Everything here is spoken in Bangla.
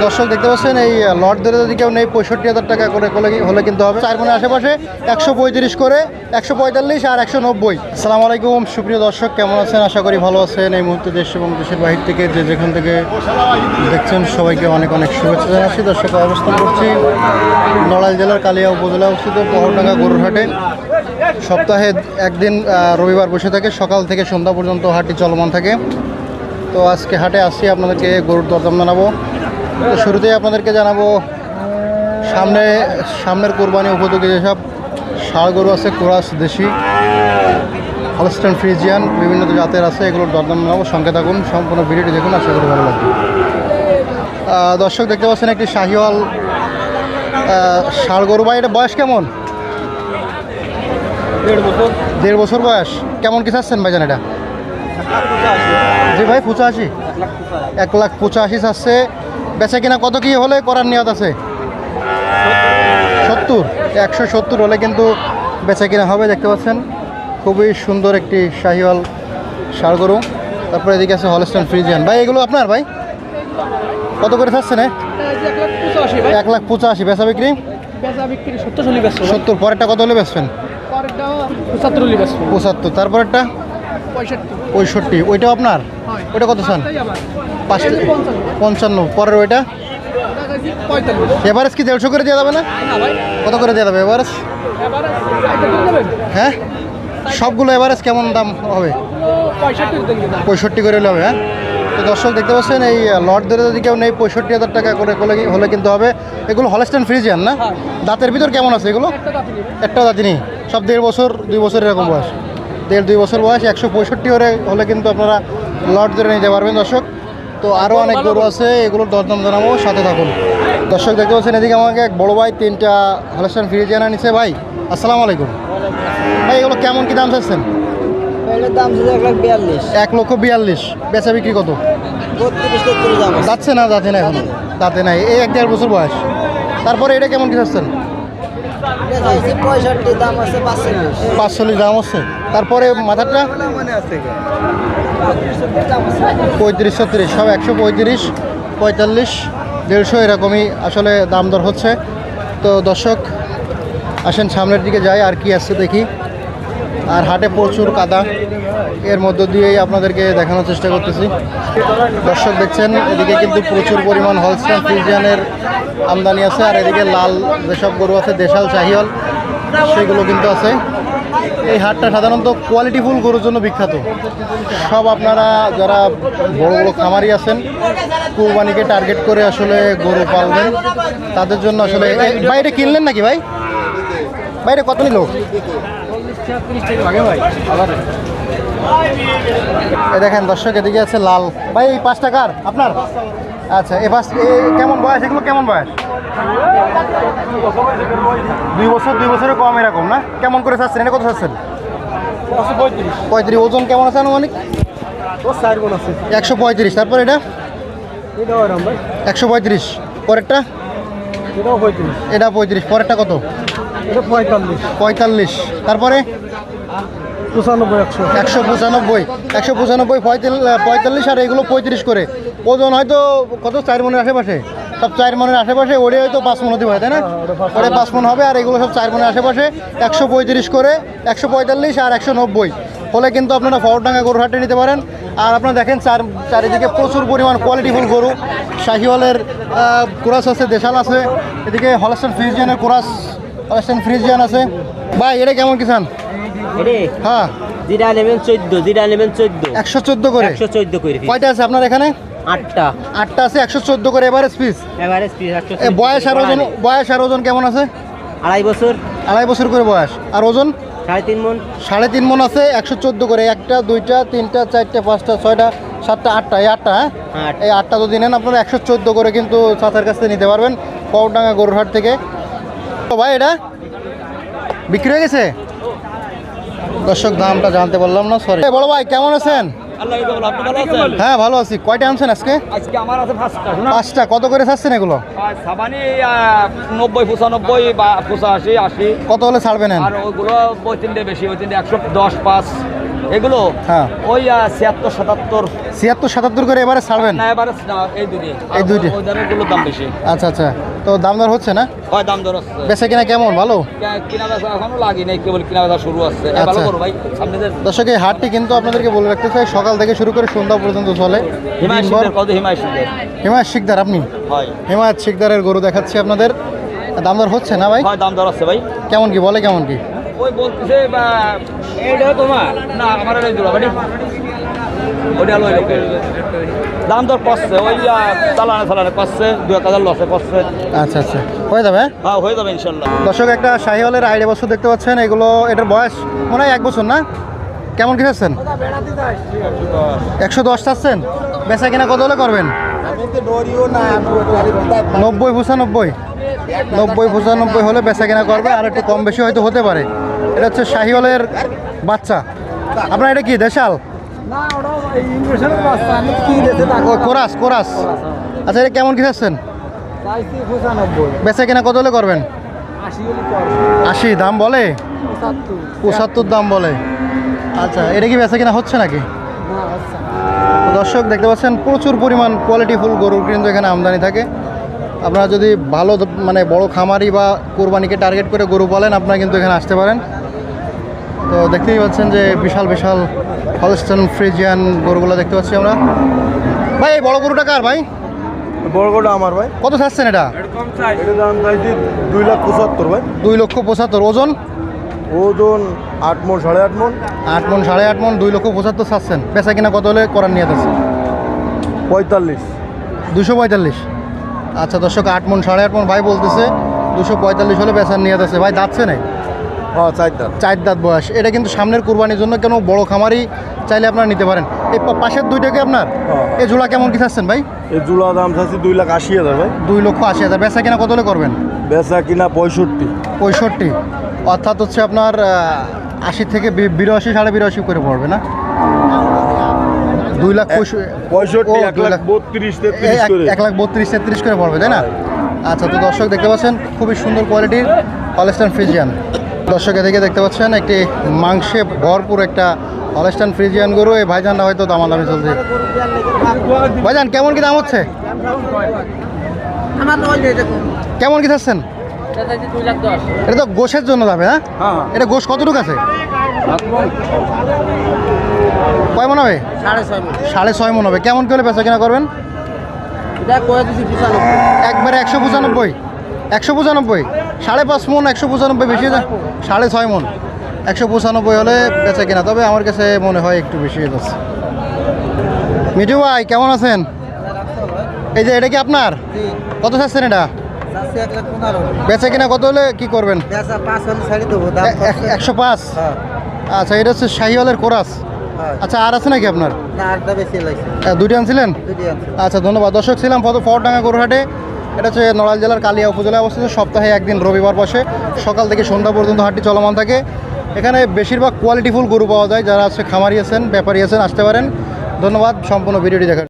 দর্শক দেখতে পাচ্ছেন এই লট ধরে যদি কেউ নেই 65,000 টাকা করে হলে কিন্তু হবে। 4 মনের আশেপাশে 135 করে, 145 আর 190। আসসালামু আলাইকুম সুপ্রিয় দর্শক, কেমন আছেন? আশা করি ভালো আছেন। এই মুহূর্তে দেশ এবং দেশের বাহির থেকে যেখান থেকে দেখছেন সবাইকে অনেক অনেক শুভেচ্ছা জানাচ্ছি। দর্শক অবস্থান করছি নড়াইল জেলার কালিয়া উপজেলা অবস্থিত পহরডাঙ্গা গরুর হাটে। সপ্তাহে একদিন রবিবার বসে থাকে, সকাল থেকে সন্ধ্যা পর্যন্ত হাটটি চলমান থাকে। তো আজকে হাটে আসছি, আপনাদেরকে গরুর দরদাম জানাবো। তো শুরুতেই আপনাদেরকে জানাবো সামনের কোরবানি উপযোগী যেসব ষাঁড় গরু আছে, ক্রস দেশি, হলস্টাইন ফ্রিজিয়ান বিভিন্ন জাতের আছে, এগুলোর দরদাম জানাবো। সঙ্গে থাকুন, সম্পূর্ণ ভিডিওটি দেখুন, আশা করি ভালো লাগবে। দর্শক দেখতে পাচ্ছেন একটি শাহিওয়াল ষাঁড় গরু। ভাই এটা বয়স কেমন? 1.5 বছর বয়স। কেমন কি চাচ্ছেন ভাইজান এটা? জি ভাই 85, 1,85,000 চাচ্ছে। বেচা কিনা কত কি হলে করার নিয়ত আছে? 70, 170 হলে কিন্তু বেচা কিনা হবে। দেখতে পাচ্ছেন খুবই সুন্দর একটি শাহিওয়াল ষাঁড় গরু। তারপরে এদিকে আছে হলস্টাইন ফ্রিজিয়ান। ভাই এগুলো আপনার? ভাই কত করে চাচ্ছেন? 1,85,000। বেচা বিক্রি 70। পরেরটা কত হলে বেচবেন? 75। তারপরেরটা 65। ওইটাও আপনার? ওইটা কত চান? 55। পরের ওইটা এভারেজ কি 150 করে দেওয়া যাবে না? কত করে দেওয়া যাবে এভারেজ? হ্যাঁ, সবগুলো এভারেজ কেমন দাম হবে? 65 করে হলে হবে। হ্যাঁ, তো দর্শক দেখতে পাচ্ছেন এই লট ধরে যদি কেউ নেই 65,000 টাকা করে হলে কিন্তু হবে। এগুলো হলস্টাইন ফ্রিজিয়ান না? দাঁতের ভিতর কেমন আছে এগুলো? একটা দাঁতি নেই, সব 1.5 বছর 2 বছর এরকম বয়স, 1.5-2 বছর বয়স। 165 হলে কিন্তু আপনারা লট ধরে নিতে পারবেন দর্শক। তো আরও অনেক গরু আছে, এগুলোর দরদাম জানাবো, সাথে থাকুন। দর্শক দেখতে পাচ্ছেন এদিকে আমাকে এক বড় ভাই 3টা হলস্টাইন ফ্রিজিয়ান আনিছে। ভাই আসসালামু আলাইকুম। ভাই এগুলো কেমন কি দাম চাচ্ছেন? দাম 1,42,000। বেচা বিক্রি কত? যাচ্ছে না, যাচ্ছে না, এখনো দাঁতে নাই, এই 1-1.5 বছর বয়স। তারপরে এটা কেমন কি চাচ্ছেন? 65 দাম আছে, 45 দাম হচ্ছে। তারপরে মাথাটা 35-36, সব 135, 45, 150 এরকমই আসলে দাম দর হচ্ছে। তো দর্শক আসেন সামনের দিকে যাই, আর কি আসছে দেখি। আর হাটে প্রচুর কাদা, এর মধ্য দিয়েই আপনাদেরকে দেখানোর চেষ্টা করতেছি। দর্শক দেখছেন এদিকে কিন্তু প্রচুর পরিমাণ হলস্টাইন ফ্রিজিয়ানের আমদানি আছে। আর এদিকে লাল যেসব গরু আছে দেশাল শাহিওয়াল, সেগুলো কিন্তু আছে। এই হাটটা সাধারণত কোয়ালিটিফুল গরুর জন্য বিখ্যাত। সব আপনারা যারা বড় বড় খামারি আছেন, কুরবানিকে টার্গেট করে আসলে গরু পালবেন, তাদের জন্য আসলে। বাইরে কিনলেন নাকি ভাই? বাইরে কত নিল? দেখেন দর্শক এদিকে আছে লাল। ভাই এই 5 টাকার আপনার? আচ্ছা, এ কেমন বয়স? এগুলো কেমন বয়স? 2 বছর 2 বছরের কম এরকম না? কেমন করে চাচ্ছেন? এটা কত চাচ্ছেন? 35। ওজন কেমন আছে আনুমানিক? 135। তারপর এটা 135। পরেরটা এটা 35। পরেরটা কত? 45। তারপরে 195, 45, আর এগুলো 35 করে। ওজন হয়তো কত? 4 মনের আশেপাশে, সব 4 মনের আশেপাশে। ওরে হয়তো 5 মন হতে হয়, তাই না? ওরে 5 মন হবে। আর এগুলো সব 4 মনের আশেপাশে। 135 করে, 145 আর 190 হলে কিন্তু আপনারা পহরডাঙ্গা গরুর হাটে নিতে পারেন। আর আপনারা দেখেন চারিদিকে প্রচুর পরিমাণ কোয়ালিটিফুল গরু। শাহিওয়ালের ক্রস আছে, দেশাল আছে, এদিকে হলস্টাইন ফ্রিজিয়ানের ক্রস হলস্টাইন ফ্রিজিয়ান আছে। ভাই এটা কেমন কি চান? হ্যাঁ, 114 করে। কয়টা আছে আপনার এখানে? 8টা আছে। 114 করে এভারেজ পিস। বয়স আর ওজন কেমন আছে? 2.5 বছর করে বয়স। আর ওজন 3.5 মন আছে। 114 করে। 1টা 2টা 3টা 4টা 5টা 6টা 7টা 8টা, এই 8টা। হ্যাঁ, এই 8টা যদি নেন আপনারা 114 করে কিন্তু চাচার কাছ থেকে নিতে পারবেন পহরডাঙ্গা গরুর হাট থেকে। তো ভাই এটা বিক্রি হয়ে গেছে? দর্শক দামটা জানতে পারলাম না, সরি। বড় ভাই কেমন আছেন? হ্যাঁ ভালো আছি। কয়টা আনছেন আজকে? আমার আছে 5টা। কত করে চাচ্ছেন এগুলো? 90, 95 বা 85, 80। কত হলে ছাড়বেন? আর ওগুলো 3টে বেশি, 110, 5। এগুলো হ্যাঁ ওই 76 77 করে এবারে ছাড়বেন? না এবারে না, এই দুটি ওই দামের দাম বেশি। আচ্ছা আচ্ছা, তো দাম দর হচ্ছে না? হয় দাম দর হচ্ছে। বেচা কিনা কেমন? ভালো কিনা বেচা এখনো লাগি নাই, কেবল কিনা বেচা শুরু হচ্ছে। ভালো করো ভাই সামনে যে দর্শক, এই হাটটি কিন্তু আপনাদেরকে বলে রাখতে চাই সকাল থেকে শুরু করে সন্ধ্যা পর্যন্ত চলে। হিমায়ত শিকদার, আপনি হিমায়ত শিকদারের গরু দেখাচ্ছি আপনাদের। দাম দর হচ্ছে না ভাই? দাম দর হচ্ছে ভাই। কেমন কি বলে, কেমন কি? ওই বলতেছে এইটা তোমার না আমার এই জোড়া বাড়ি ওইটা লই লোকের দাম দর করছে, ওই চালানে করছে 2000 লসে করছে। আচ্ছা আচ্ছা, হয়ে যাবে? হ্যাঁ হয়ে যাবে ইনশাল্লাহ। দর্শক, একটা শাহিওয়ালের আইডিয়া বছর দেখতে পাচ্ছেন। এগুলো এটার বয়স মনে হয় 1 বছর না? কেমন কি চাচ্ছেন? 110 চাচ্ছেন? বেচা কিনা কত হলে করবেন? 90 95 হলে বেচা কিনা করবে, আর একটু কম বেশি হয়তো হতে পারে। এটা হচ্ছে শাহিওয়ালের বাচ্চা। আপনার এটা কি দেশাল? Chorus chorus. আচ্ছা, এটা কেমন কি চাচ্ছেন? বেচা কিনা কত হলে করবেন? 80 দাম বলে? 75 দাম বলে। আচ্ছা, এটা কি বেচা কিনা হচ্ছে নাকি? দর্শক দেখতে পাচ্ছেন প্রচুর পরিমাণ কোয়ালিটিফুল গরুর কিন্তু এখানে আমদানি থাকে। আপনারা যদি ভালো মানে বড় খামারি বা কোরবানিকে টার্গেট করে গরু পালেন, আপনারা কিন্তু এখানে আসতে পারেন। তো দেখতেই পাচ্ছেন যে বিশাল বিশাল হলস্টাইন ফ্রিজিয়ান গরুগুলো দেখতে পাচ্ছি আমরা। ভাই, এই বড় গরুটা কার ভাই? বড় গরুটা আমার ভাই। কত চাচ্ছেন এটা? এটা দাম চাইছি 2,75,000 ভাই। 2,75,000। ওজন? ওজন 8 মণ 8.5 মণ। 8 মণ 8.5 মণ, 2,75,000 চাচ্ছেন। বেচা কিনা কত হলে করার নিয়ে যাচ্ছে? 45। 245। আচ্ছা দর্শক, 8 মণ 8.5 মণ ভাই বলতেছে, 245 হলে বেচার নিয়ে যাচ্ছে। ভাই দাঁতছে না? হ্যাঁ, 4 দাঁত। 4 দাঁত বয়স। এটা কিন্তু সামনের কুরবানির জন্য কেন বড় খামারি চাইলে আপনারা নিতে পারেন। এই পাশের দুইটাকে আপনার এই জোড়া কেমন কি চাচ্ছেন ভাই? এই জোড়া দাম চাচ্ছি 2,80,000 ভাই। 2,80,000। বেচা কিনা কত হলে করবেন? বেচা কিনা 65। 65, অর্থাৎ হচ্ছে আপনার 80 থেকে 82 82.5 করে পড়বে না? 2,65,000 1,32,33 করে। 1,32,33 করে পড়বে, তাই না? আচ্ছা, তো দর্শক দেখতে পাচ্ছেন খুবই সুন্দর কোয়ালিটির হলস্টাইন ফ্রিজিয়ান। দর্শক এদিকে দেখতে পাচ্ছেন একটি মাংসে ভরপুর একটা হলস্টাইন ফ্রিজিয়ান গরু। এই ভাইজানরা হয়তো দামাদামি চলছে। ভাইজান, কেমন কি দাম হচ্ছে? কেমন কি চাচ্ছেন? এটা তো গোশের জন্য যাবে, হ্যাঁ? এটা গোশ কতটুকু আছে? কয় মন হবে? 6.5 মন হবে। কেমন কি হলে বেচা কিনা করবেন? একবারে 195। 195, 5.5 মন 195 বেশি যায়। 6.5 মন 195 হলে বেচা কিনা। তবে আমার কাছে মনে হয় একটু বেশি হয়ে যাচ্ছে। মিঠু ভাই, কেমন আছেন? এই যে এটা কি আপনার? কত চাচ্ছেন এটা? বেচা কিনা কত হলে কি করবেন? 105। আচ্ছা, এটা হচ্ছে শাহিওয়ালের কোরাস। আচ্ছা, আর আছে নাকি আপনার? দুটি আনছিলেন? আচ্ছা, ধন্যবাদ। দর্শক, ছিলাম ফরডাঙ্গা গরুহাটে। এটা হচ্ছে নড়াইল জেলার কালিয়া উপজেলায় অবস্থিত। সপ্তাহে একদিন রবিবার বসে, সকাল থেকে সন্ধ্যা পর্যন্ত হাটটি চলমান থাকে। এখানে বেশিরভাগ কোয়ালিটিফুল গরু পাওয়া যায়। যারা আছে খামারি আছেন, ব্যাপারী আছেন, আসতে পারেন। ধন্যবাদ সম্পূর্ণ ভিডিওটি দেখার।